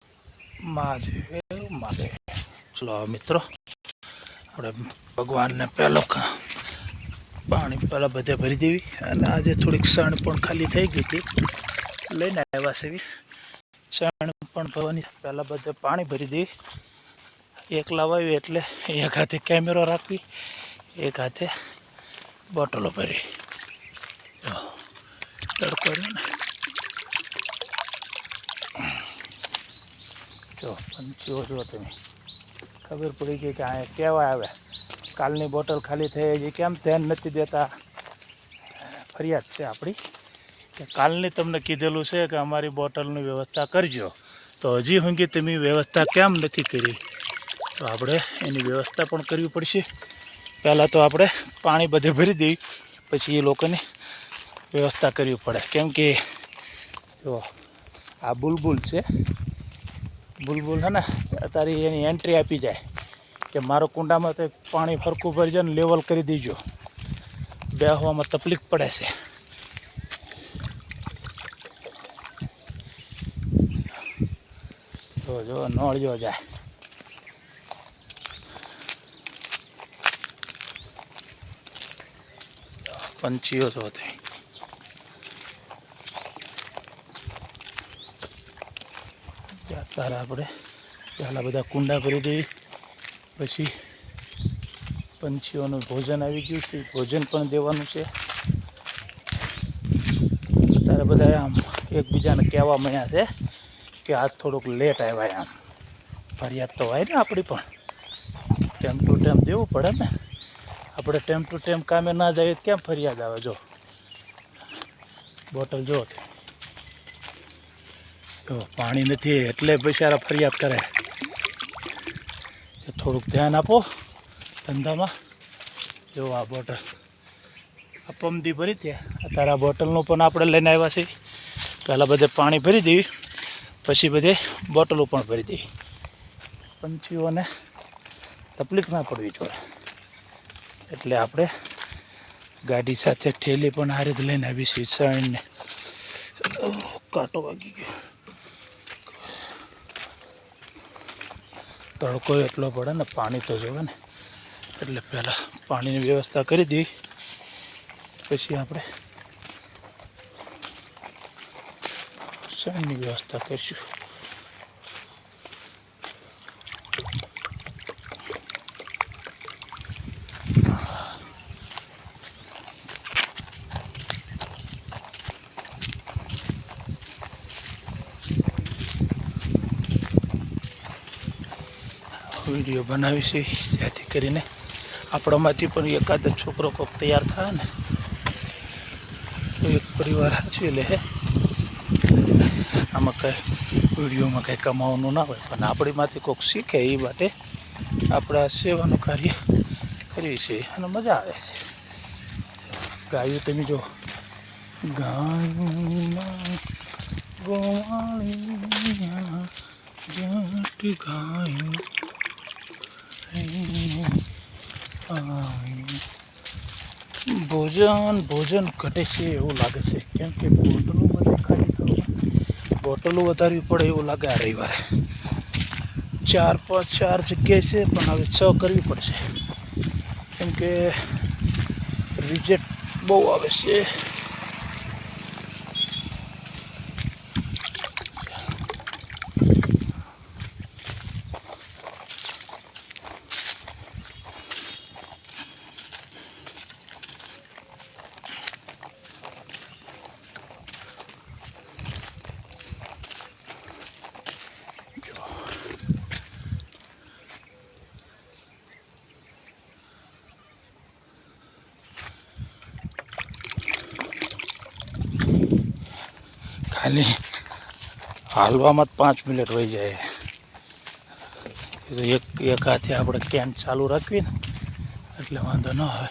મહાદેવ મહાદેવ. ચલો મિત્રો, આપણે ભગવાનને પાણી પહેલાં બધે ભરી દેવી. અને આજે થોડીક શણ પણ ખાલી થઈ ગઈ હતી, લઈને આવ્યા છે. શણ પણ ભરવાની પહેલાં બધે પાણી ભરી દેવી. એકલા વાવ્યું એટલે એક હાથે કેમેરો રાખવી, એક હાથે બોટલો ભરી. તડકો રહ્યો ને, જો પંચીઓ જો તમે, ખબર પડી ગઈ કે અહીંયા કેવા આવ્યા. કાલની બોટલ ખાલી થઈ હજી કેમ ધ્યાન નથી દેતા. ફરિયાદ છે આપણી કે કાલની તમને કીધેલું છે કે અમારી બોટલની વ્યવસ્થા કરજો, તો હજી સુધી તમે વ્યવસ્થા કેમ નથી કરી. તો આપણે એની વ્યવસ્થા પણ કરવી પડશે. પહેલાં તો આપણે પાણી બધે ભરી દઈએ, પછી એ લોકોની વ્યવસ્થા કરવી પડે. કેમ કે જો આ બુલબુલ છે, બુલબુલ છે ને, અત્યારે એની એન્ટ્રી આપી જાય કે મારો કુંડામાં તો પાણી ફરકું ભરજો ને લેવલ કરી દેજો. બેસવામાં તકલીફ પડે છે. જો નોળજો જાય. પંચીઓ તો થઈ. ત્યારે આપણે પહેલાં બધા કુંડા ભરી દઈએ, પછી પંછીઓનું ભોજન આવી ગયું છે, ભોજન પણ દેવાનું છે. ત્યારે બધા આમ એકબીજાને કહેવા મળ્યા છે કે આજ થોડુંક લેટ આવ્યા. આમ ફરિયાદ તો હોય ને આપણી પણ, ટાઈમ ટુ ટાઈમ દેવું પડે ને. આપણે ટાઈમ ટુ ટાઈમ કામે ના જઈએ કેમ ફરિયાદ આવે. જો બોટલ જો પાણી નથી એટલે બિચારા ફરિયાદ કરે. થોડુંક ધ્યાન આપો ધંધામાં. જો આ બોટલ આ પમદી ભરી ત્યાં, અત્યારે આ બોટલનું પણ આપણે લઈને આવ્યા છીએ. પહેલાં બધે પાણી ભરી દેવી, પછી બધે બોટલો પણ ભરી દેવી. પંછીઓને તકલીફ ના પડવી જોઈએ એટલે આપણે ગાડી સાથે ઠેલી પણ હારે જ લઈને આવી છીએ. શણને કાંટો વાગી ગયો. તડકો એટલો પડે ને, પાણી તો જોવે ને, એટલે પહેલાં પાણીની વ્યવસ્થા કરી દઈએ, પછી આપણે શણની વ્યવસ્થા કરીશું. વિડીયો બનાવીશું જેથી કરીને આપણામાંથી પણ એકાદ છોકરો કોક તૈયાર થાય ને તો એક પરિવાર સાચવી લે. આમાં કંઈ વિડીયોમાં કંઈ કમાવાનું ના હોય, પણ આપણીમાંથી કોઈક શીખે એ માટે આપણે આ સેવાનું કાર્ય કરીએ છીએ અને મજા આવે છે. ગાયું તમે જો, ગાયું ગાયું ભોજન ઘટે છે એવું લાગે છે. કેમ કે બોટલો બધી ખાલી થવા, બોટલો વધારવી પડે એવું લાગે. આ રવિવારે 4 જગ્યાએ છે, પણ હવે 6 કરવી પડશે. કેમ કે રિજેક્ટ બહુ આવે છે. ખાલી હાલવામાં જ 5 મિનિટ વહી જાય. એક હાથે આપણે કેન ચાલુ રાખવી ને એટલે વાંધો ન હોય.